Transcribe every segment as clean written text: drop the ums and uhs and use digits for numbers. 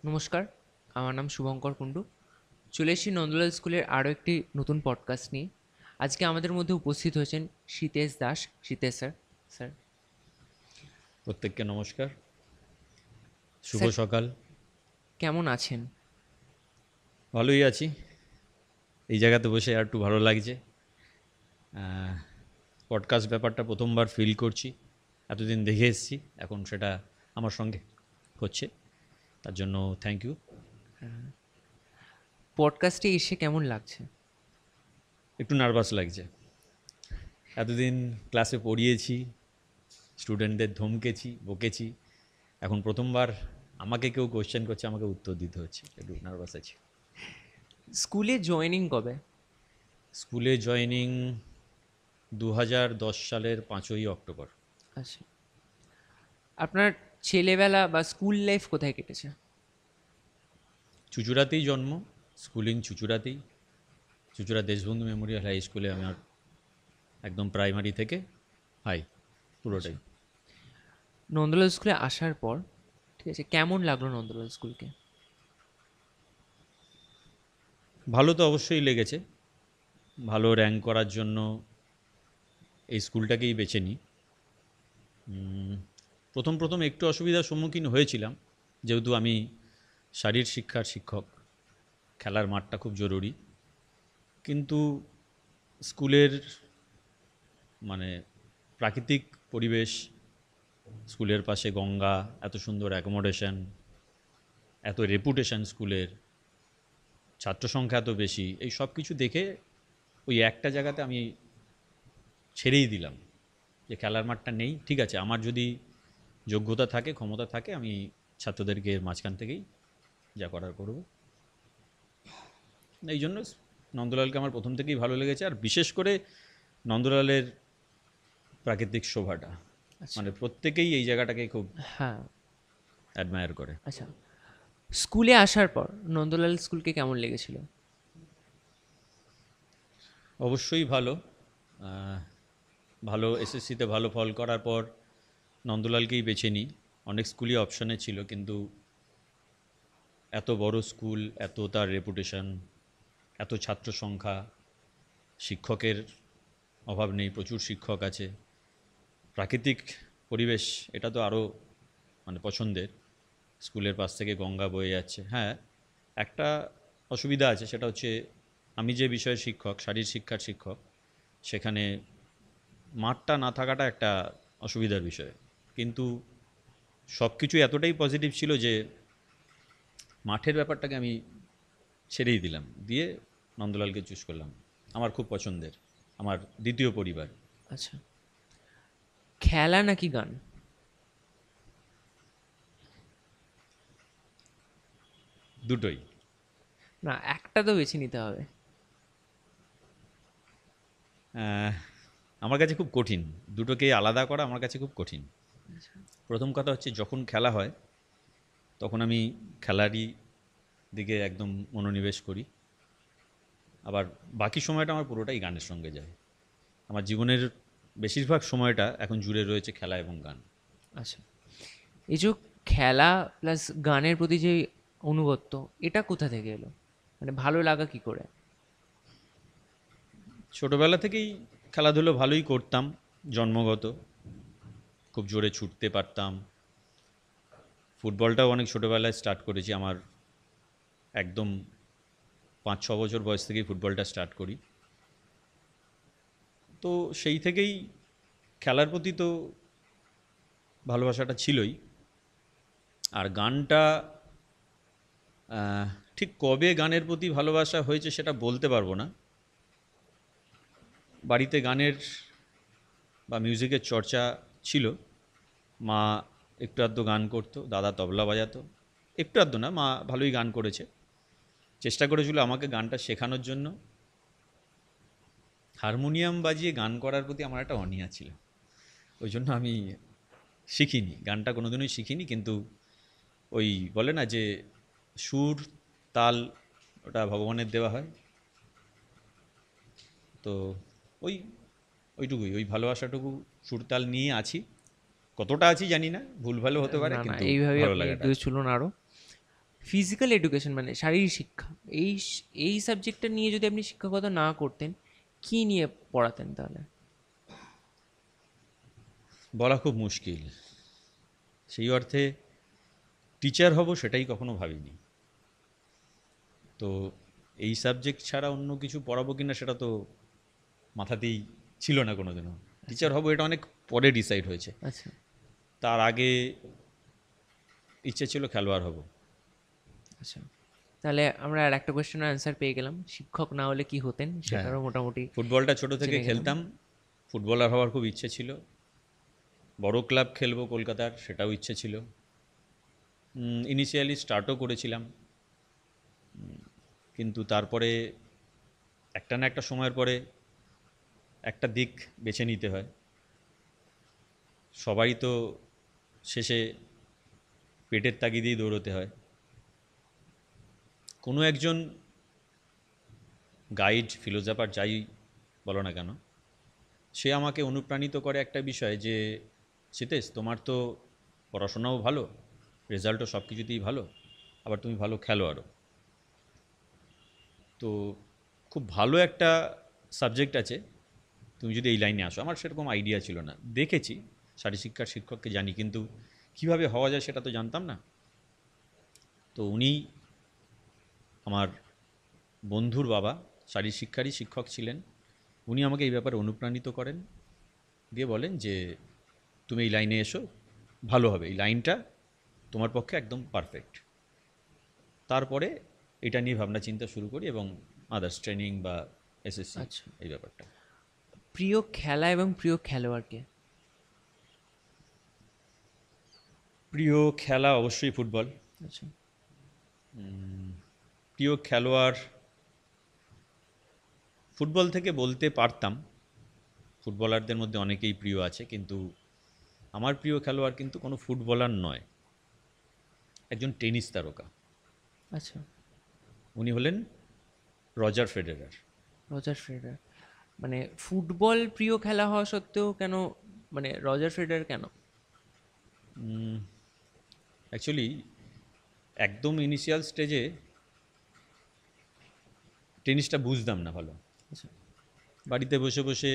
নমস্কার, আমার নাম শুভঙ্কর কুণ্ডু। চলে এসেছি নন্দলাল স্কুলের আরও একটি নতুন পডকাস্ট নিয়ে। আজকে আমাদের মধ্যে উপস্থিত হয়েছেন শীতেশ দাস। শীতেশ স্যার। স্যার প্রত্যেককে নমস্কার, শুভ স্যার সকাল। কেমন আছেন? ভালোই আছি। এই জায়গাতে বসে আর একটু ভালো লাগছে। পডকাস্ট ব্যাপারটা প্রথমবার ফিল করছি। এতদিন দেখে এসেছি, এখন সেটা আমার সঙ্গে হচ্ছে, তার জন্য থ্যাংক ইউ। পডকাস্টে এসে কেমন লাগছে? একটু নার্ভাস লাগছে। এতদিন ক্লাসে পড়িয়েছি, স্টুডেন্টদের ধমকেছি, বকেছি, এখন প্রথমবার আমাকে কেউ কোশ্চেন করছে, আমাকে উত্তর দিতে হচ্ছে, একটু নার্ভাস আছি। স্কুলে জয়েনিং কবে? স্কুলে জয়েনিং 2010 সালের 5ই অক্টোবর। আচ্ছা, আপনার ছেলেবেলা বা স্কুল লাইফ কোথায় কেটেছে? চুঁচুড়াতেই জন্ম, স্কুলিং চুঁচুড়াতেই। চুঁচুড়া দেশবন্ধু মেমোরিয়াল হাই স্কুলে আমার একদম প্রাইমারি থেকে হাই আচ্ছা, পুরোটাই। নন্দলাল স্কুলে আসার পর ঠিক আছে, কেমন লাগলো নন্দলাল স্কুলকে? ভালো তো অবশ্যই লেগেছে। ভালো র্যাঙ্ক করার জন্য এই স্কুলটাকেই বেছে নিই। প্রথম প্রথম একটু অসুবিধার সম্মুখীন হয়েছিলাম, যেহেতু আমি শারীর শিক্ষার শিক্ষক, খেলার মাঠটা খুব জরুরি। কিন্তু স্কুলের মানে প্রাকৃতিক পরিবেশ, স্কুলের পাশে গঙ্গা, এত সুন্দর অ্যাকোমোডেশন, এত রেপুটেশন স্কুলের, ছাত্র সংখ্যা এত বেশি, এই সব কিছু দেখে ওই একটা জায়গাতে আমি ছেড়েই দিলাম যে খেলার মাঠটা নেই, ঠিক আছে, আমার যদি যোগ্যতা থাকে, ক্ষমতা থাকে, আমি ছাত্রদেরকে এর মাঝখান থেকেই যা করার করব। এই জন্য নন্দলালকে আমার প্রথম থেকেই ভালো লেগেছে, আর বিশেষ করে নন্দলালের প্রাকৃতিক শোভাটা, আচ্ছা। মানে প্রত্যেকেই এই জায়গাটাকে খুব হ্যাঁ। অ্যাডমায়ার করে। আচ্ছা, স্কুলে আসার পর নন্দলাল স্কুলকে কেমন লেগেছিল? অবশ্যই ভালো। আহ, ভালো এসএসসিতে ভালো ফল করার পর নন্দলালকেই বেছে নিই। অনেক স্কুলই অপশানে ছিল, কিন্তু এত বড় স্কুল, এত তার রেপুটেশন, এত ছাত্র সংখ্যা, শিক্ষকের অভাব নেই, প্রচুর শিক্ষক আছে, প্রাকৃতিক পরিবেশ, এটা তো আরও মানে পছন্দের। স্কুলের পাশ থেকে গঙ্গা বয়ে যাচ্ছে। হ্যাঁ, একটা অসুবিধা আছে, সেটা হচ্ছে আমি যে বিষয়ের শিক্ষক, শারীর শিক্ষার শিক্ষক, সেখানে মাঠটা না থাকাটা একটা অসুবিধার বিষয়। কিন্তু সব কিছু এতটাই পজিটিভ ছিল যে মাঠের ব্যাপারটাকে আমি ছেড়েই দিলাম, দিয়ে নন্দলালকে চুজ করলাম। আমার খুব পছন্দের, আমার দ্বিতীয় পরিবার। আচ্ছা, খেলা নাকি গান? দুটোই। না, একটা তো বেছে নিতে হবে। আহ, আমার কাছে খুব কঠিন, দুটোকে আলাদা করা আমার কাছে খুব কঠিন। প্রথম কথা হচ্ছে, যখন খেলা হয় তখন আমি খেলারই দিকে একদম মনোনিবেশ করি। আবার বাকি সময়টা আমার পুরোটাই গানের সঙ্গে যায়। আমার জীবনের বেশিরভাগ সময়টা এখন জুড়ে রয়েছে খেলা এবং গান। আচ্ছা, এই যে খেলা প্লাস গানের প্রতি যে অনুগত্য, এটা কোথা থেকে এলো? মানে ভালো লাগা কি করে? ছোটোবেলা থেকেই খেলাধুলো ভালোই করতাম, জন্মগত। খুব জোরে ছুটতে পারতাম। ফুটবলটাও অনেক ছোটোবেলায় স্টার্ট করেছি, আমার একদম 5-6 বছর বয়স থেকেই ফুটবলটা স্টার্ট করি। তো সেই থেকেই খেলার প্রতি তো ভালোবাসাটা ছিলই। আর গানটা ঠিক কবে গানের প্রতি ভালোবাসা হয়েছে সেটা বলতে পারবো না। বাড়িতে গানের বা মিউজিকের চর্চা ছিল। মা একটু আধটু গান করতো, দাদা তবলা বাজাতো। একটু আধটু না, মা ভালোই গান করেছে, চেষ্টা করেছিল আমাকে গানটা শেখানোর জন্য। হারমোনিয়াম বাজিয়ে গান করার প্রতি আমার একটা অনীহা ছিল, ওই জন্য আমি শিখিনি, গানটা কোনোদিনই শিখিনি। কিন্তু ওই বলে না যে সুর, তাল, ওটা ভগবানের দেওয়া হয়। তো ওই ওইটুকুই, ওই ভালোবাসাটুকু সুরতাল নিয়ে আছি। কতটা আছি জানি না, ভুলভালও হতে পারে, না না, কিন্তু এইভাবেই ভালো আপনি লাগাটা এগিয়ে আছে। চলুন আরও। ফিজিক্যাল এডুকেশন মানে শারীরিক শিক্ষা, এই সাবজেক্টটা নিয়ে যদি আপনি শিক্ষকতা না করতেন, কি নিয়ে পড়াতেন তাহলে? বলা খুব মুশকিল। সেই অর্থে টিচার হব সেটাই কখনো ভাবিনি। তো এই সাবজেক্ট ছাড়া অন্য কিছু পড়াবো কিনা সেটা তো মাথাতেই ছিল না কোনোদিনও। আচ্ছা টিচার হব এটা অনেক পরে ডিসাইড হয়েছে। আচ্ছা তার আগে ইচ্ছে ছিল খেলোয়াড় হব। আচ্ছা। তাহলে আমরা আর একটা কোয়েশ্চেনের অ্যান্সার পেয়ে গেলাম, শিক্ষক না হলে কি হতেন হ্যাঁ, সেটারও মোটামুটি ফুটবলটা ছোট থেকে জেনে গেলাম। খেলতাম। ফুটবলার হওয়ার খুব ইচ্ছে ছিল। বড় ক্লাব খেলবো কলকাতার, সেটাও ইচ্ছে ছিল। ইনিশিয়ালি স্টার্টও করেছিলাম, কিন্তু তারপরে একটা না একটা সময়ের পরে একটা দিক বেছে নিতে হয়। সবাই তো শেষে পেটের তাগিদেই দৌড়তে হয়। কোনো একজন গাইড, ফিলোজফার যাই বলো না কেন, সে আমাকে অনুপ্রাণিত করে একটা বিষয় যে, সিতেশ তোমার তো পড়াশোনাও ভালো, রেজাল্টও সব কিছুতেই ভালো, আবার তুমি ভালো খেলোয়াড়ও। তো খুব ভালো একটা সাবজেক্ট আছে, তুমি যদি এই লাইনে আসো। আমার সেরকম আইডিয়া ছিল না, দেখেছি শারীরশিক্ষার শিক্ষককে জানি, কিন্তু কিভাবে হওয়া যায় সেটা তো জানতাম না। তো উনি, আমার বন্ধুর বাবা শারীরশিক্ষারই শিক্ষক ছিলেন, উনি আমাকে এই ব্যাপারে অনুপ্রাণিত করেন, দিয়ে বলেন যে তুমি এই লাইনে এসো, ভালো হবে, এই লাইনটা তোমার পক্ষে একদম পারফেক্ট। তারপরে এটা নিয়ে ভাবনা চিন্তা শুরু করি এবং আদার্স ট্রেনিং বা এসএসসি, আচ্ছা, এই ব্যাপারটা। প্রিয় খেলা এবং প্রিয় খেলোয়াড়কে? প্রিয় খেলা অবশ্যই ফুটবল। আচ্ছা প্রিয় খেলোয়াড় ফুটবল থেকে বলতে পারতাম, ফুটবলারদের মধ্যে অনেকেই প্রিয় আছে, কিন্তু আমার প্রিয় খেলোয়াড় কিন্তু কোনো ফুটবলার নয়, একজন টেনিস তারকা। আচ্ছা। উনি হলেন রজার ফেডেরার। Roger Federer? মানে ফুটবল প্রিয় খেলা হওয়া সত্ত্বেও কেন, মানে রজার ফেডারার কেন? অ্যাকচুয়ালি একদম ইনিশিয়াল স্টেজে টেনিসটা বুঝতাম না ভালো। আচ্ছা বাড়িতে বসে বসে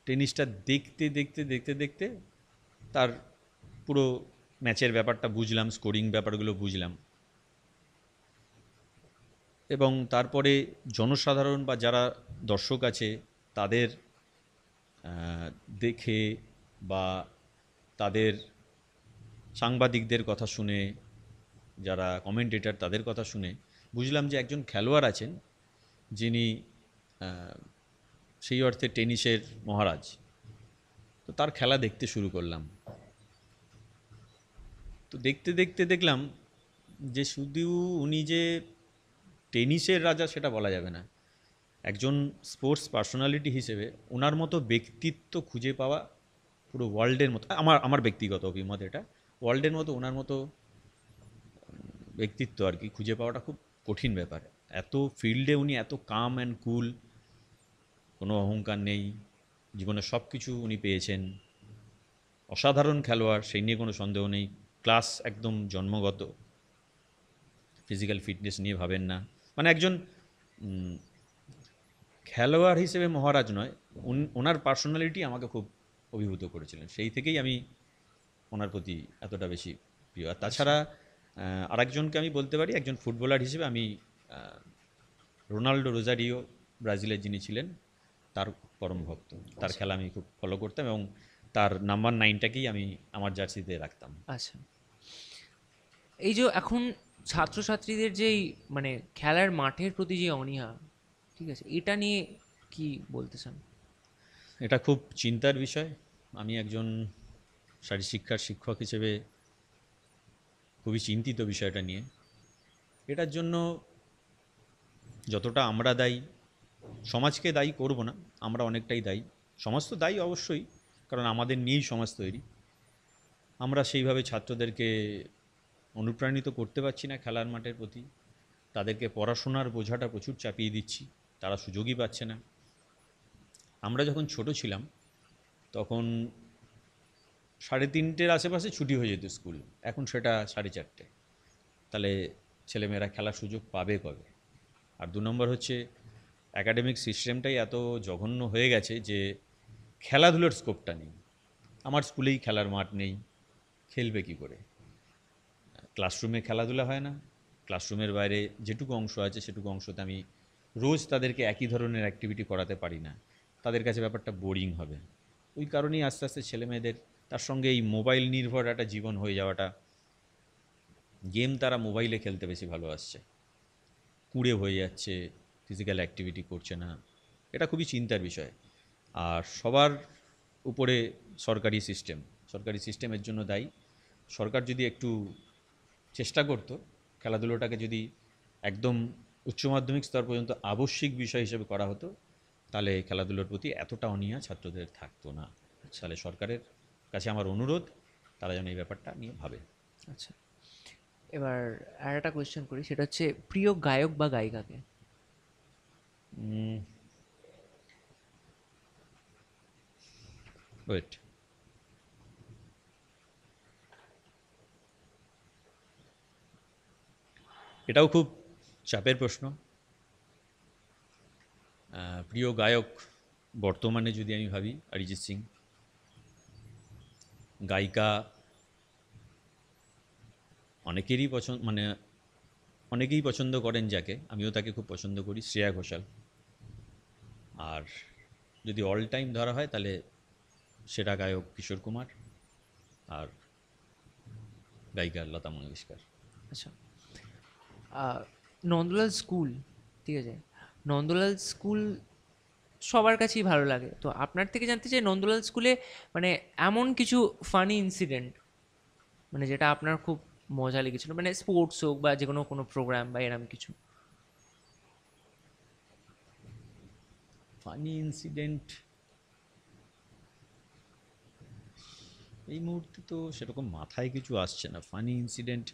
টেনিসটা দেখতে দেখতে দেখতে দেখতে তার পুরো ম্যাচের ব্যাপারটা বুঝলাম, স্কোরিং ব্যাপারগুলো বুঝলাম, এবং তারপরে জনসাধারণ বা যারা দর্শক আছে তাদের দেখে বা তাদের সাংবাদিকদের কথা শুনে, যারা কমেন্টেটর তাদের কথা শুনে বুঝলাম যে একজন খেলোয়াড় আছেন যিনি সেই অর্থে টেনিসের মহারাজ। তো তার খেলা দেখতে শুরু করলাম। তো দেখতে দেখতে দেখলাম যে শুধু উনি যে টেনিসের রাজা সেটা বলা যাবে না, একজন স্পোর্টস পার্সোনালিটি হিসেবে ওনার মতো ব্যক্তিত্ব খুঁজে পাওয়া পুরো ওয়ার্ল্ডের মতো, আমার আমার ব্যক্তিগত অভিমত এটা, ওয়ার্ল্ডের মতো ওনার মতো ব্যক্তিত্ব আর কি খুঁজে পাওয়াটা খুব কঠিন ব্যাপার। এত ফিল্ডে উনি এত কাম অ্যান্ড কুল, কোনো অহংকার নেই, জীবনে সব কিছু উনি পেয়েছেন, অসাধারণ খেলোয়াড়, সেই নিয়ে কোনো সন্দেহ নেই, ক্লাস একদম জন্মগত, ফিজিক্যাল ফিটনেস নিয়ে ভাবেন না, মানে একজন খেলোয়াড় হিসেবে মহারাজ নয়, ওনার পার্সোনালিটি আমাকে খুব অভিভূত করেছিলেন, সেই থেকেই আমি ওনার প্রতি এতটা বেশি প্রিয়। আর তাছাড়া আরেকজনকে আমি বলতে পারি, একজন ফুটবলার হিসেবে আমি রোনাল্ডো রোজারিও, ব্রাজিলের যিনি ছিলেন, তার পরম ভক্ত। তার খেলা আমি খুব ফলো করতাম এবং তার নাম্বার 9টাকেই আমি আমার জার্সিতে রাখতাম। আচ্ছা। এই যে এখন ছাত্রছাত্রীদের যেই মানে খেলার মাঠের প্রতি যে অনীহা, ঠিক আছে, এটা নিয়ে কি বলতে চান? এটা খুব চিন্তার বিষয়। আমি একজন শারীরশিক্ষার শিক্ষক হিসেবে খুবই চিন্তিত বিষয়টা নিয়ে। এটার জন্য যতটা আমরা দায়ী, সমাজকে দায়ী করব না, আমরা অনেকটাই দায়ী। সমাজ তো দায়ী অবশ্যই, কারণ আমাদের নিয়েই সমাজ তৈরি। আমরা সেইভাবে ছাত্রদেরকে অনুপ্রাণিত করতে পারছি না খেলার মাঠের প্রতি, তাদেরকে পড়াশোনার বোঝাটা প্রচুর চাপিয়ে দিচ্ছি, তারা সুযোগই পাচ্ছে না। আমরা যখন ছোট ছিলাম তখন 3:30-র আশেপাশে ছুটি হয়ে যেত স্কুল, এখন সেটা 4:30। তাহলে ছেলেমেয়েরা খেলার সুযোগ পাবে কবে? আর ২ নম্বর হচ্ছে একাডেমিক সিস্টেমটাই এত জঘন্য হয়ে গেছে যে খেলাধুলোর স্কোপটা নেই। আমার স্কুলেই খেলার মাঠ নেই, খেলবে কী করে? ক্লাসরুমে খেলাধুলা হয় না, ক্লাসরুমের বাইরে যেটুকু অংশ আছে সেটুকু অংশতে আমি রোজ তাদেরকে একই ধরনের অ্যাক্টিভিটি করাতে পারি না, তাদের কাছে ব্যাপারটা বোরিং হবে। ওই কারণেই আস্তে আস্তে ছেলেমেয়েদের তার সঙ্গে এই মোবাইল নির্ভর একটা জীবন হয়ে যাওয়াটা, গেম তারা মোবাইলে খেলতে বেশি ভালোবাসছে, কুঁড়ে হয়ে যাচ্ছে, ফিজিক্যাল অ্যাক্টিভিটি করছে না। এটা খুবই চিন্তার বিষয়। আর সবার উপরে সরকারি সিস্টেমের জন্য দায়ী। সরকার যদি একটু চেষ্টা করতো, খেলাধুলোটাকে যদি একদম উচ্চ মাধ্যমিক স্তর পর্যন্ত আবশ্যিক বিষয় হিসেবে করা হতো, তাহলে খেলাধুলোর প্রতি এতটা অনীহা ছাত্রদের থাকতো না। তাহলে সরকারের কাছে আমার অনুরোধ, তারা যেন এই ব্যাপারটা নিয়ে ভাবে। আচ্ছা, এবার আর একটা কোয়েশ্চেন করি, সেটা হচ্ছে প্রিয় গায়ক বা গায়িকাকে? ওয়েট, এটাও খুব চাপের প্রশ্ন। প্রিয় গায়ক বর্তমানে যদি আমি ভাবি, অরিজিৎ সিং। গায়িকা অনেকেরই পছন্দ, মানে অনেকেই পছন্দ করেন যাকে, আমিও তাকে খুব পছন্দ করি, শ্রেয়া ঘোষাল। আর যদি অল টাইম ধরা হয় তাহলে সেরা গায়ক কিশোর কুমার, আর গায়িকা লতা মঙ্গেশকর। আচ্ছা, নন্দলাল স্কুল, ঠিক আছে, নন্দলাল স্কুল সবার কাছেই ভালো লাগে, তো আপনার থেকে জানতে চাই নন্দলাল স্কুলে মানে এমন কিছু ফানি ইনসিডেন্ট, মানে যেটা আপনার খুব মজা লেগেছিল, মানে স্পোর্টস হোক বা যে কোনো কোনো প্রোগ্রাম বা এরকম কিছু। ফানি ইনসিডেন্ট এই মুহূর্তে তো সেরকম মাথায় কিছু আসছে না। ফানি ইনসিডেন্ট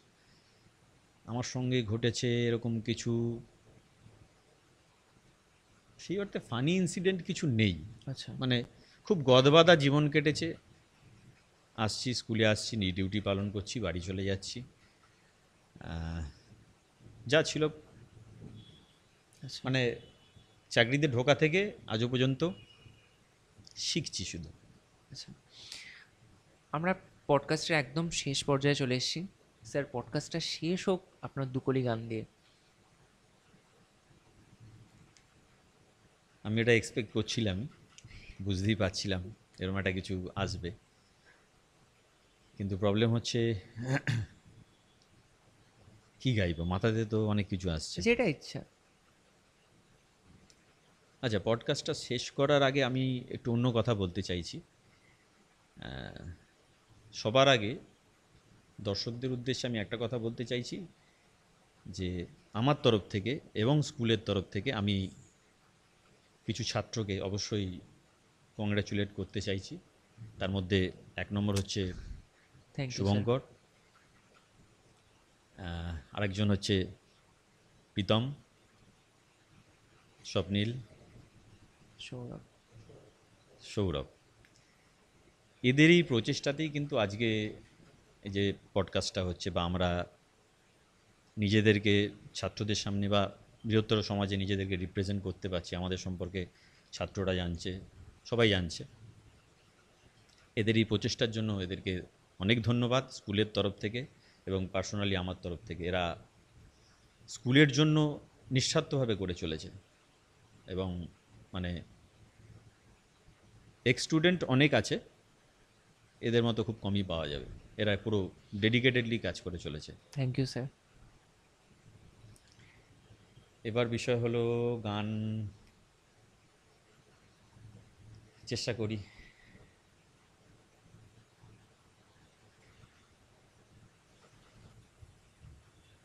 আমার সঙ্গে ঘটেছে এরকম কিছু, সেই অর্থে ফানি ইনসিডেন্ট কিছু নেই। আচ্ছা। মানে খুব গদবাদা জীবন কেটেছে। আসছি, স্কুলে আসছি, ডিউটি পালন করছি, বাড়ি চলে যাচ্ছি। যা ছিল, আচ্ছা, মানে চাকরিতে ঢোকা থেকে আজও পর্যন্ত শিখছি শুধু। আচ্ছা, আমরা পডকাস্টের একদম শেষ পর্যায়ে চলে এসেছি। স্যার, পডকাস্টটা শেষ হোক আপনার দুকলি গান দিয়ে। আমি এটা এক্সপেক্ট করছিলাম, বুঝতেই পারছিলাম এরকম একটা কিছু আসবে, কিন্তু প্রবলেম হচ্ছে কি গাইবো, মাথাতে তো অনেক কিছু আসছে। যেটা ইচ্ছা। আচ্ছা, পডকাস্টটা শেষ করার আগে আমি একটু অন্য কথা বলতে চাইছি। সবার আগে দর্শকদের উদ্দেশ্যে আমি একটা কথা বলতে চাইছি, যে আমার তরফ থেকে এবং স্কুলের তরফ থেকে আমি কিছু ছাত্রকে অবশ্যই কংগ্র্যাচুলেট করতে চাইছি। তার মধ্যে ১ নম্বর হচ্ছে থ্যাংক ইউ স্যার। শুভঙ্কর, আরেকজন হচ্ছে প্রীতম, স্বপ্নীল, সৌরভ। সৌরভ। এদেরই প্রচেষ্টাতেই কিন্তু আজকে এই যে পডকাস্টটা হচ্ছে, বা আমরা নিজেদেরকে ছাত্রদের সামনে বা বৃহত্তর সমাজে নিজেদেরকে রিপ্রেজেন্ট করতে পারছি। আমাদের সম্পর্কে ছাত্ররা জানছে, সবাই জানছে। এদের এই প্রচেষ্টার জন্য এদেরকে অনেক ধন্যবাদ স্কুলের তরফ থেকে এবং পার্সোনালি আমার তরফ থেকে। এরা স্কুলের জন্য নিঃস্বার্থভাবে করে চলেছে, এবং মানে এক্স স্টুডেন্ট অনেক আছে, এদের মতো খুব কমই পাওয়া যাবে। এরা পুরো ডেডিকেটেডলি কাজ করে চলেছে। Thank you sir. এবার বিষয় হলো গান, চেষ্টা করি।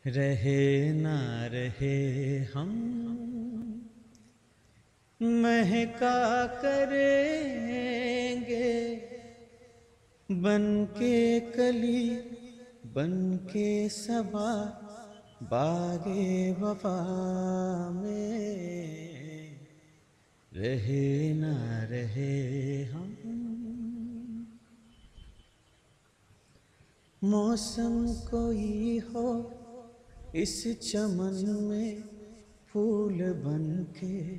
रहे ना रहे हम महका करेंगे, बन के कली बन के सबा बागे वफा में, रहे ना रहे हम। मौसम कोई हो इस चमन में फूल बन के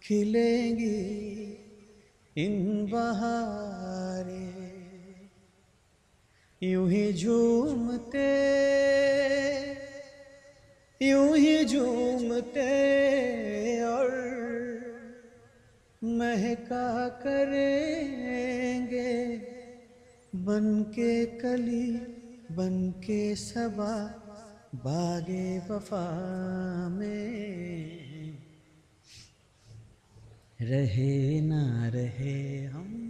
खिलेंगी इन बहारें, यूं ही झूमते यूं ही झूमते और महका करेंगे बन के कली बन के सबा बागे वफा में, रहे ना रहे हम